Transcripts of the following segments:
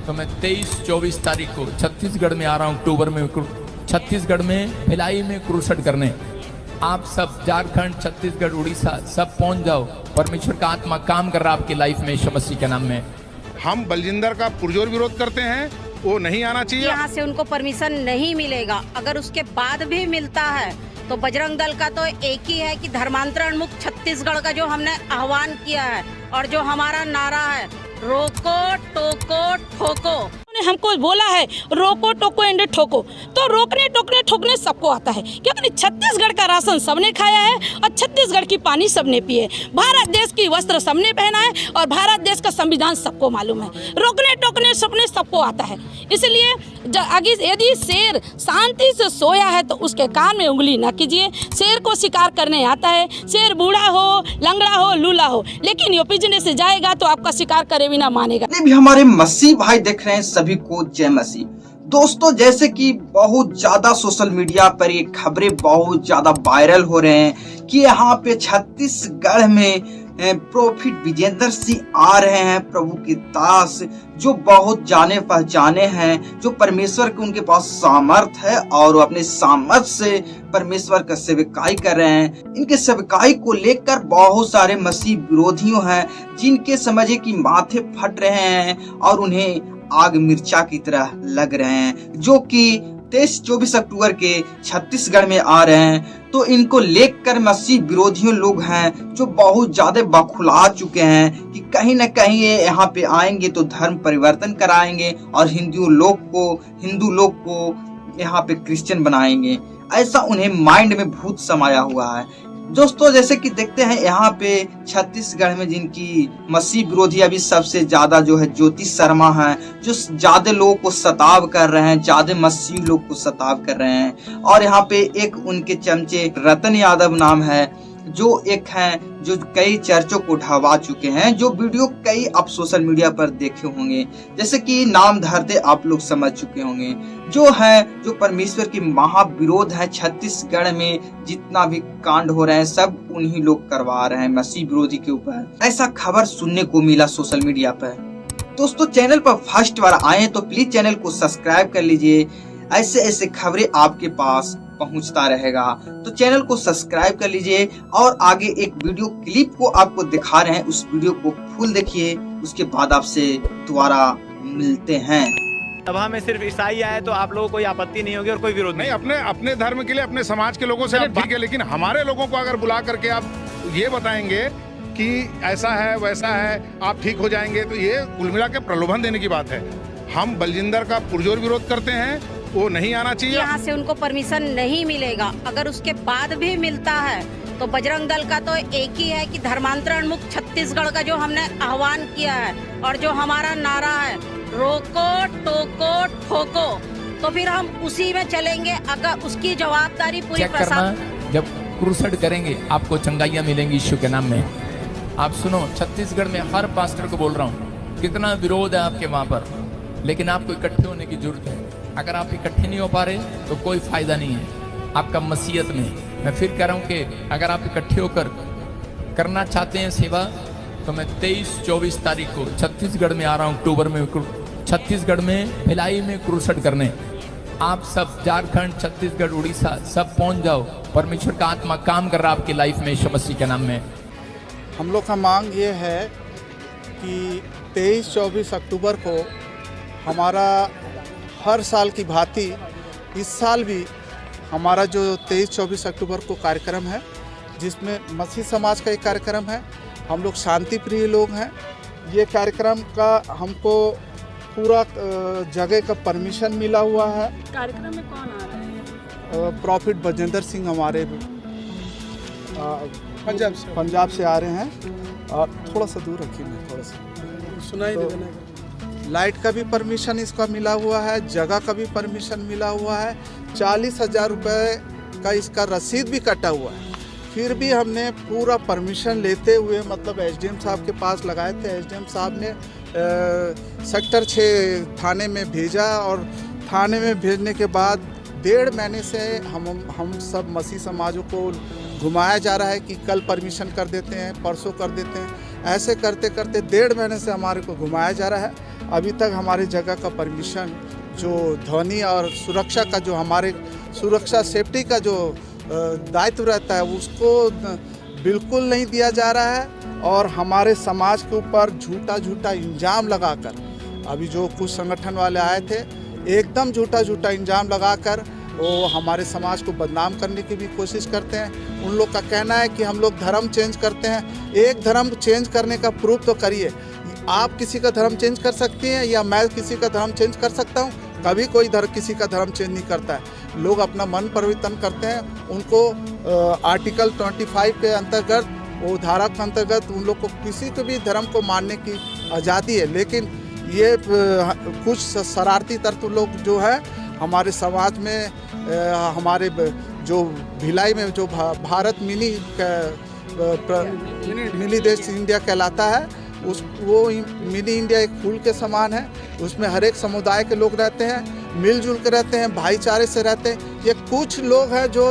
तो मैं 23-24 तारीख को छत्तीसगढ़ में आ रहा हूँ। अक्टूबर में छत्तीसगढ़ में भिलाई में क्रूसेड करने। आप सब झारखंड, छत्तीसगढ़, उड़ीसा सब पहुंच जाओ। परमेश्वर का आत्मा काम कर रहा है आपकी लाइफ में, यीशु मसीह के नाम में। हम बलजिंदर का पुरजोर विरोध करते हैं, वो नहीं आना चाहिए। यहाँ से उनको परमिशन नहीं मिलेगा। अगर उसके बाद भी मिलता है तो बजरंग दल का तो एक ही है कि धर्मांतरण मुक्त छत्तीसगढ़ का जो हमने आह्वान किया है और जो हमारा नारा है, रोको टोको ठोको। उन्होंने हमको बोला है रोको टोको एंड ठोको, तो रोकने टोकने ठोकने सबको आता है, क्योंकि छत्तीसगढ़ का राशन सबने खाया है और छत्तीसगढ़ की पानी सबने पिए, भारत देश की वस्त्र सबने पहना है और भारत देश का संविधान सबको मालूम है। रोकने टोकने सपने सबको आता है। इसलिए यदि शेर शांति से सोया है तो उसके कान में उंगली न कीजिए। शेर को शिकार करने आता है, शेर बूढ़ा हो, लंगड़ा हो, लूला हो, लेकिन यो पिंजरे से जाएगा तो आपका शिकार करे बिना मानेगा। भी हमारे मसीह भाई देख रहे हैं, सभी को जय मसीह। दोस्तों, जैसे कि बहुत ज्यादा सोशल मीडिया पर ये खबरें बहुत ज्यादा वायरल हो रहे हैं कि यहाँ पे छत्तीसगढ़ में प्रोफिट विजेंद्र सिंह आ रहे हैं, प्रभु के दास जो बहुत जाने पहचाने हैं, जो परमेश्वर के उनके पास सामर्थ है और वो अपने सामर्थ से परमेश्वर का सेवकाई कर रहे हैं। इनके सेवकाई को लेकर बहुत सारे मसीह विरोधियों हैं जिनके समझे कि माथे फट रहे हैं और उन्हें आग मिर्चा की तरह लग रहे हैं, जो कि 23-24 अक्टूबर के छत्तीसगढ़ में आ रहे हैं। तो इनको लेकर मसीह विरोधियों लोग हैं जो बहुत ज्यादा बखुला चुके हैं कि कहीं न कहीं ये यहाँ पे आएंगे तो धर्म परिवर्तन कराएंगे और हिंदू लोग को यहाँ पे क्रिश्चियन बनाएंगे। ऐसा उन्हें माइंड में भूत समाया हुआ है। दोस्तों, जैसे कि देखते हैं यहाँ पे छत्तीसगढ़ में जिनकी मसीह विरोधी अभी सबसे ज्यादा जो है ज्योति शर्मा हैं, जो ज्यादा लोगों को सताव कर रहे हैं, ज्यादा मसीह लोग को सताव कर रहे हैं। और यहाँ पे एक उनके चमचे रतन यादव नाम है, जो एक हैं जो कई चर्चों को ढहवा चुके हैं, जो वीडियो कई आप सोशल मीडिया पर देखे होंगे, जैसे कि नाम धरते आप लोग समझ चुके होंगे, जो परमेश्वर की महाविरोध है। छत्तीसगढ़ में जितना भी कांड हो रहे हैं सब उन्हीं लोग करवा रहे हैं मसीह विरोधी के ऊपर। ऐसा खबर सुनने को मिला सोशल मीडिया पर। दोस्तों, चैनल पर फर्स्ट बार आए तो प्लीज चैनल को सब्सक्राइब कर लीजिए, ऐसे खबरें आपके पास पहुंचता रहेगा। तो चैनल को सब्सक्राइब कर लीजिए और आगे एक वीडियो क्लिप को आपको दिखा रहे हैं, उस वीडियो को फुल देखिए, उसके बाद आपसे दोबारा मिलते हैं। सभा में सिर्फ ईसाई आए तो आप लोगों को कोई आपत्ति नहीं होगी और कोई विरोध नहीं? अपने धर्म के लिए अपने समाज के लोगों से आप ठीक है, लेकिन हमारे लोगों को अगर बुला करके आप ये बताएंगे कि ऐसा है वैसा है, आप ठीक हो जाएंगे, तो ये कुल मिला के प्रलोभन देने की बात है। हम बलजिंदर का पुरजोर विरोध करते हैं, वो नहीं आना चाहिए। यहाँ से उनको परमिशन नहीं मिलेगा। अगर उसके बाद भी मिलता है तो बजरंग दल का तो एक ही है कि धर्मांतरण मुक्त छत्तीसगढ़ का जो हमने आह्वान किया है और जो हमारा नारा है, रोको टोको ठोको, तो फिर हम उसी में चलेंगे। अगर उसकी जवाबदारी पूरी प्रशासन, जब क्रूसेड करेंगे आपको चंगाइयाँ मिलेंगी यीशु के नाम में। आप सुनो, छत्तीसगढ़ में हर पास्टर को बोल रहा हूँ, कितना विरोध है आपके वहाँ पर, लेकिन आपको इकट्ठे होने की जरूरत है। अगर आप इकट्ठे नहीं हो पा रहे तो कोई फायदा नहीं है आपका मसीहत में। मैं फिर कह रहा हूँ कि अगर आप इकट्ठे होकर करना चाहते हैं सेवा, तो मैं 23-24 तारीख को छत्तीसगढ़ में आ रहा हूँ। अक्टूबर में छत्तीसगढ़ में भिलाई में क्रूसेड करने। आप सब झारखंड, छत्तीसगढ़, उड़ीसा सब पहुँच जाओ। परमेश्वर का आत्मा काम कर रहा है आपकी लाइफ में, यीशु मसीह के नाम में। हम लोग का मांग ये है कि 23-24 अक्टूबर को हमारा हर साल की भांति इस साल भी हमारा जो 23-24 अक्टूबर को कार्यक्रम है, जिसमें मसीह समाज का एक कार्यक्रम है। हम लोग शांति प्रिय लोग हैं। ये कार्यक्रम का हमको पूरा जगह का परमिशन मिला हुआ है। कार्यक्रम में कौन आ रहा है? प्रॉफिट बजेंद्र सिंह हमारे पंजाब से आ रहे हैं। थोड़ा सा दूर रखिए, थोड़ा सा सुनाई दे देना। लाइट का भी परमिशन इसका मिला हुआ है, जगह का भी परमिशन मिला हुआ है। 40,000 रुपये का इसका रसीद भी कटा हुआ है। फिर भी हमने पूरा परमिशन लेते हुए मतलब एसडीएम साहब के पास लगाए थे। एसडीएम साहब ने सेक्टर 6 थाने में भेजा और थाने में भेजने के बाद 1.5 महीने से हम सब मसीह समाजों को घुमाया जा रहा है कि कल परमिशन कर देते हैं, परसों कर देते हैं। ऐसे करते करते 1.5 महीने से हमारे को घुमाया जा रहा है अभी तक हमारे जगह का परमिशन, जो ध्वनि और सुरक्षा का जो हमारे सुरक्षा सेफ्टी का जो दायित्व रहता है उसको बिल्कुल नहीं दिया जा रहा है। और हमारे समाज के ऊपर झूठा इल्ज़ाम लगाकर, अभी जो कुछ संगठन वाले आए थे, एकदम झूठा इल्ज़ाम लगाकर वो हमारे समाज को बदनाम करने की भी कोशिश करते हैं। उन लोग का कहना है कि हम लोग धर्म चेंज करते हैं। एक धर्म चेंज करने का प्रूफ तो करिए। आप किसी का धर्म चेंज कर सकती हैं या मैं किसी का धर्म चेंज कर सकता हूँ? कभी कोई किसी का धर्म चेंज नहीं करता है। लोग अपना मन परिवर्तन करते हैं। उनको आर्टिकल 25 के अंतर्गत, वो धारा के अंतर्गत उन लोग को किसी के भी धर्म को मानने की आज़ादी है। लेकिन ये कुछ शरारती तत्व लोग जो है हमारे समाज में, हमारे जो भिलाई में जो भारत मिनी देश इंडिया कहलाता है, वो मिनी इंडिया एक फूल के समान है। उसमें हर एक समुदाय के लोग रहते हैं, मिलजुल के रहते हैं, भाईचारे से रहते हैं। ये कुछ लोग हैं जो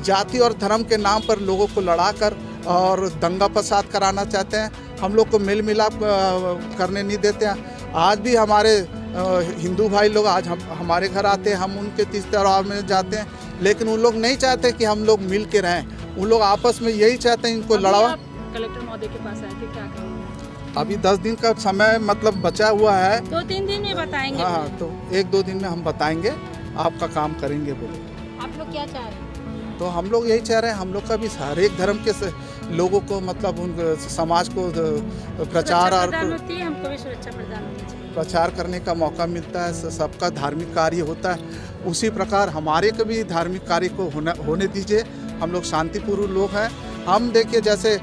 जाति और धर्म के नाम पर लोगों को लड़ाकर और दंगा फसाद कराना चाहते हैं। हम लोग को मेल मिलाप करने नहीं देते हैं। आज भी हमारे हिंदू भाई लोग आज हमारे घर आते हैं, हम उनके तीज त्योहार में जाते हैं, लेकिन उन लोग नहीं चाहते कि हम लोग मिल के रहें। उन लोग आपस में यही चाहते हैं इनको लड़ावा। कलेक्टर महोदय के पास आए थे, क्या कहेंगे? अभी 10 दिन का समय मतलब बचा हुआ है। 2-3 दिन में बताएंगे। हाँ, तो 1-2 दिन में हम बताएंगे, आपका काम करेंगे बोले। आप लोग क्या चाह रहे हैं? तो हम लोग यही चाह रहे हैं, हम लोग का भी हर एक धर्म के लोगों को मतलब उन समाज को प्रचार और हमको भी सुरक्षा प्रदान होनी चाहिए। प्रचार करने का मौका मिलता है। सबका धार्मिक कार्य होता है, उसी प्रकार हमारे को भी धार्मिक कार्य को होने दीजिए। हम लोग शांतिपूर्ण लोग हैं। हम देखिए जैसे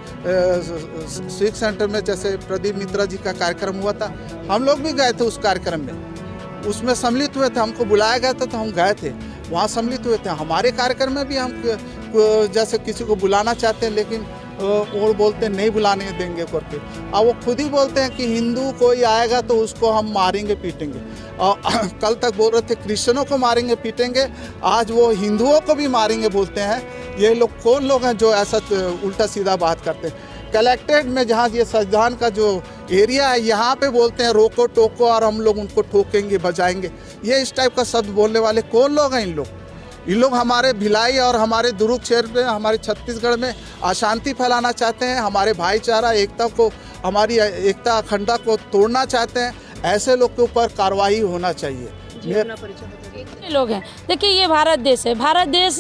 सिख सेंटर में जैसे प्रदीप मित्रा जी का कार्यक्रम हुआ था, हम लोग भी गए थे उस कार्यक्रम में, उसमें सम्मिलित हुए थे। हमको बुलाया गया था तो हम गए थे, वहाँ सम्मिलित हुए थे। हमारे कार्यक्रम में भी हम जैसे किसी को बुलाना चाहते हैं, लेकिन वो बोलते हैं नहीं बुलाने देंगे करके। और वो खुद ही बोलते हैं कि हिंदू कोई आएगा तो उसको हम मारेंगे पीटेंगे। और कल तक बोल रहे थे क्रिश्चियनों को मारेंगे पीटेंगे, आज वो हिंदुओं को भी मारेंगे बोलते हैं। ये लोग कौन लोग हैं जो ऐसा उल्टा सीधा बात करते हैं? कलेक्ट्रेट में जहाँ ये संविधान का जो एरिया है, यहाँ पे बोलते हैं रोको टोको और हम लोग उनको ठोकेंगे बजाएंगे। ये इस टाइप का शब्द बोलने वाले कौन लोग हैं? इन लोग हमारे भिलाई और हमारे दुर्ग क्षेत्र में, हमारे छत्तीसगढ़ में अशांति फैलाना चाहते हैं। हमारे भाईचारा एकता को, हमारी एकता अखंडता को तोड़ना चाहते हैं। ऐसे लोग के ऊपर कार्रवाई होना चाहिए। कितने लोग हैं? देखिए, ये भारत देश है। भारत देश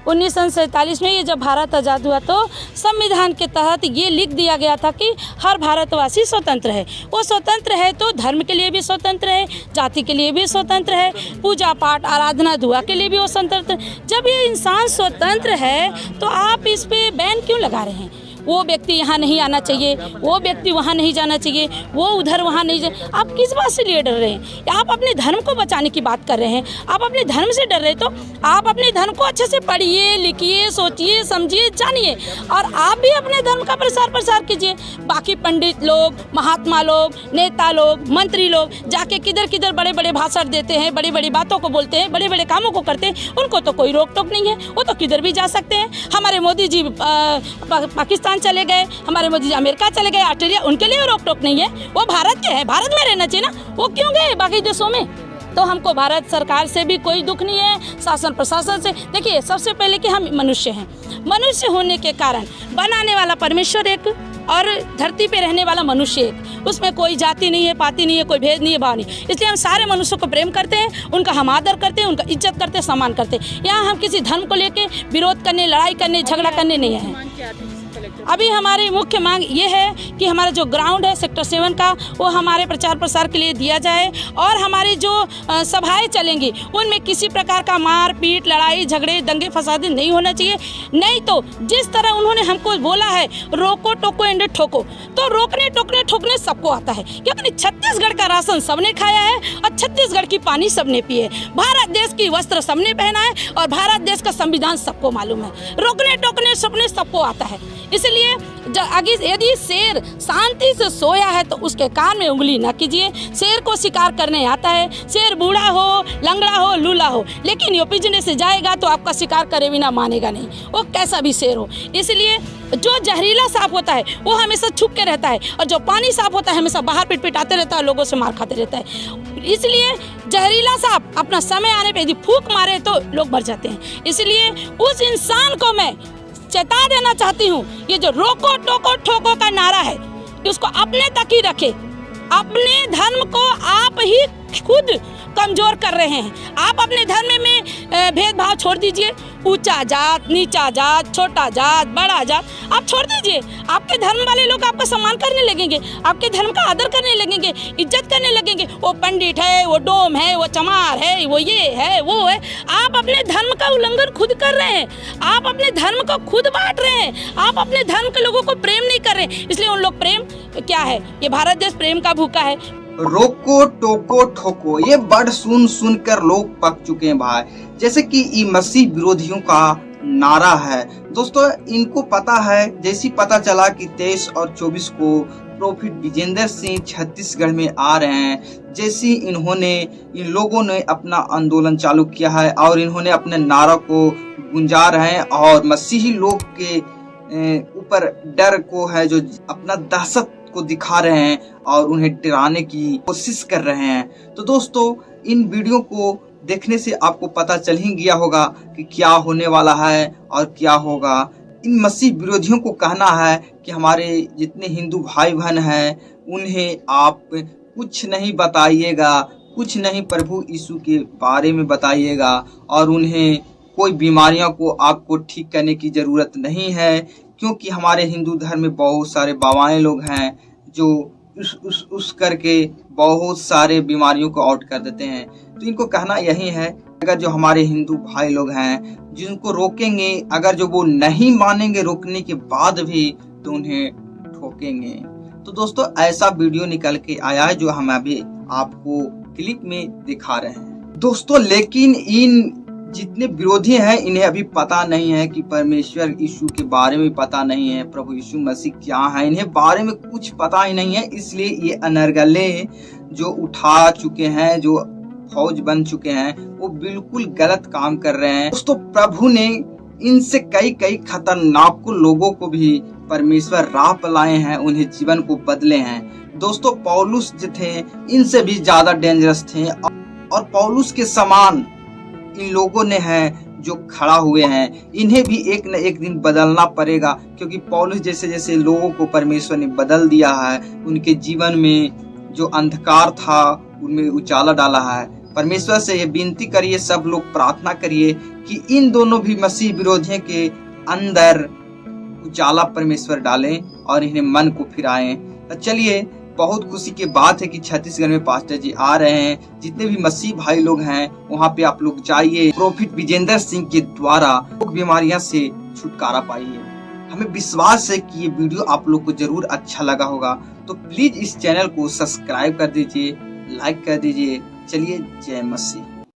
1947 में ये जब भारत आज़ाद हुआ तो संविधान के तहत ये लिख दिया गया था कि हर भारतवासी स्वतंत्र है। वो स्वतंत्र है तो धर्म के लिए भी स्वतंत्र है, जाति के लिए भी स्वतंत्र है, पूजा पाठ आराधना दुआ के लिए भी वो स्वतंत्र। जब ये इंसान स्वतंत्र है तो आप इस पर बैन क्यों लगा रहे हैं? वो व्यक्ति यहाँ नहीं आना चाहिए, वो व्यक्ति वहाँ नहीं जाना चाहिए, वो उधर वहाँ नहीं आप किस बात से लिए डर रहे हैं? आप अपने धर्म को बचाने की बात कर रहे हैं। आप अपने धर्म से डर रहे तो आप अपने धर्म को अच्छे से पढ़िए, लिखिए, सोचिए, समझिए, जानिए और आप भी अपने धर्म का प्रसार कीजिए। बाकी पंडित लोग, महात्मा लोग, नेता लोग, मंत्री लोग जाके किधर किधर बड़े बड़े भाषण देते हैं, बड़ी बड़ी बातों को बोलते हैं, बड़े बड़े कामों को करते हैं, उनको तो कोई रोक टोक नहीं है, वो तो किधर भी जा सकते हैं। हमारे मोदी जी पाकिस्तान चले गए, हमारे मोदी जी अमेरिका चले गए, ऑस्ट्रेलिया, उनके लिए रोक टोक नहीं है। वो भारत के हैं, भारत में रहना चाहिए ना। वो क्यों गए बाकी देशों में? तो हमको भारत सरकार से भी कोई दुख नहीं है, शासन प्रशासन से। देखिए, सबसे पहले कि हम मनुष्य हैं, मनुष्य होने के कारण बनाने वाला परमेश्वर एक और धरती पे रहने वाला मनुष्य एक, उसमें कोई जाति नहीं है, पाति नहीं है, कोई भेद नहीं है, भाव नहीं। इसलिए हम सारे मनुष्यों को प्रेम करते हैं, उनका हम आदर करते हैं, उनका इज्जत करते हैं, सम्मान करते हैं। यहाँ हम किसी धर्म को लेके विरोध करने, लड़ाई करने, झगड़ा करने नहीं है। अभी हमारी मुख्य मांग ये है कि हमारा जो ग्राउंड है सेक्टर 7 का, वो हमारे प्रचार प्रसार के लिए दिया जाए और हमारी जो सभाएं चलेंगी उनमें किसी प्रकार का मार पीट, लड़ाई झगड़े, दंगे फसाद नहीं होना चाहिए। नहीं तो जिस तरह उन्होंने हमको बोला है रोको टोको एंड ठोको, तो रोकने टोकने ठोकने सबको आता है, क्योंकि छत्तीसगढ़ का राशन सबने खाया है और छत्तीसगढ़ की पानी सबने पिए। भारत भारत देश की वस्त्र सबने पहना है और भारत देश का संविधान सबको मालूम है। रोकने टोकने सपने सबको आता है। इसलिए यदि शेर शांति से सोया है तो उसके कान में उंगली न कीजिए। शेर को शिकार करने आता है, शेर बूढ़ा हो, लंगड़ा हो, लूला हो, लेकिन यूपी जिले से जाएगा तो आपका शिकार करे बिना मानेगा नहीं, वो कैसा भी शेर हो। इसलिए जो जहरीला सांप होता है वो हमेशा छुप के रहता है और जो पानी सांप होता है हमेशा बाहर पिटपिटाते रहता है, लोगों से मार खाते रहता है। इसलिए जहरीला सांप अपना समय आने पे यदि फूंक मारे तो लोग मर जाते हैं। इसलिए उस इंसान को मैं चेता देना चाहती हूँ, ये जो रोको टोको ठोको का नारा है उसको अपने तक ही रखे। अपने धर्म को आप ही खुद कमजोर कर रहे हैं। आप अपने धर्म में भेदभाव छोड़ दीजिए। ऊंचा जात, नीचा जात, छोटा जात, बड़ा जात आप छोड़ दीजिए। आपके धर्म वाले लोग आपका सम्मान करने लगेंगे, आपके धर्म का आदर करने लगेंगे, इज्जत करने लगेंगे। वो पंडित है, वो डोम है, वो चमार है, वो ये है, वो है। आप अपने धर्म का उल्लंघन खुद कर रहे हैं। आप अपने धर्म को खुद बांट रहे हैं। आप अपने धर्म के लोगों को प्रेम नहीं कर रहे। इसलिए उन लोग प्रेम क्या है, ये भारत देश प्रेम का भूखा है। रोको टोको ठोको ये वर्ड सुन कर लोग पक चुके हैं भाई। जैसे कि ई मसीह विरोधियों का नारा है। दोस्तों इनको पता है, जैसी पता चला कि 23 और 24 को प्रोफेट विजेंद्र सिंह छत्तीसगढ़ में आ रहे हैं, जैसी इन लोगों ने अपना आंदोलन चालू किया है और इन्होंने अपने नारा को गुंजा रहे हैं और मसीही लोग के ऊपर डर को है जो अपना दहशत को दिखा रहे हैं और उन्हें डराने की कोशिश कर रहे हैं। तो दोस्तों इन वीडियो को देखने से आपको पता चल ही गया होगा कि क्या होने वाला है और क्या होगा। इन मसीह विरोधियों को कहना है कि हमारे जितने हिंदू भाई बहन हैं उन्हें आप कुछ नहीं बताइएगा, कुछ नहीं प्रभु यीशु के बारे में बताइएगा और उन्हें कोई बीमारियों को आपको ठीक करने की जरूरत नहीं है, क्योंकि हमारे हिंदू धर्म में बहुत सारे बाबाएं लोग हैं जो उस करके बहुत सारे बीमारियों को आउट कर देते हैं। तो इनको कहना यही है, अगर जो हमारे हिंदू भाई लोग हैं जिनको रोकेंगे, अगर जो वो नहीं मानेंगे रोकने के बाद भी तो उन्हें ठोकेंगे। तो दोस्तों ऐसा वीडियो निकल के आया है जो हम अभी आपको क्लिप में दिखा रहे हैं। दोस्तों लेकिन इन जितने विरोधी हैं इन्हें अभी पता नहीं है कि परमेश्वर यीशु के बारे में पता नहीं है, प्रभु यीशु मसीह क्या है, इन्हें बारे में कुछ पता ही नहीं है। इसलिए ये अनर्गले जो उठा चुके हैं, जो फौज बन चुके हैं, वो बिल्कुल गलत काम कर रहे हैं। दोस्तों प्रभु ने इनसे कई खतरनाक लोगों को भी परमेश्वर राह पर लाए हैं, उन्हें जीवन को बदले हैं। दोस्तों पौलुस जो थे इनसे भी ज्यादा डेंजरस थे और पौलुस के समान इन लोगों ने हैं जो खड़ा हुए हैं। इन्हें भी एक न एक दिन बदलना पड़ेगा, क्योंकि पौलुस जैसे लोगों को परमेश्वर ने बदल दिया है। उनके जीवन में जो अंधकार था उनमें उजाला डाला है। परमेश्वर से ये विनती करिए, सब लोग प्रार्थना करिए कि इन दोनों भी मसीह विरोधियों के अंदर उजाला परमेश्वर डालें और इन्हें मन को फिराएं। तो चलिए, बहुत खुशी की बात है कि छत्तीसगढ़ में पास्टर जी आ रहे हैं। जितने भी मसीह भाई लोग हैं वहाँ पे आप लोग जाइए, प्रोफेट विजेंद्र सिंह के द्वारा बीमारियां से छुटकारा पाइए। हमें विश्वास है कि ये वीडियो आप लोग को जरूर अच्छा लगा होगा। तो प्लीज इस चैनल को सब्सक्राइब कर दीजिए, लाइक कर दीजिए। चलिए, जय मसीह।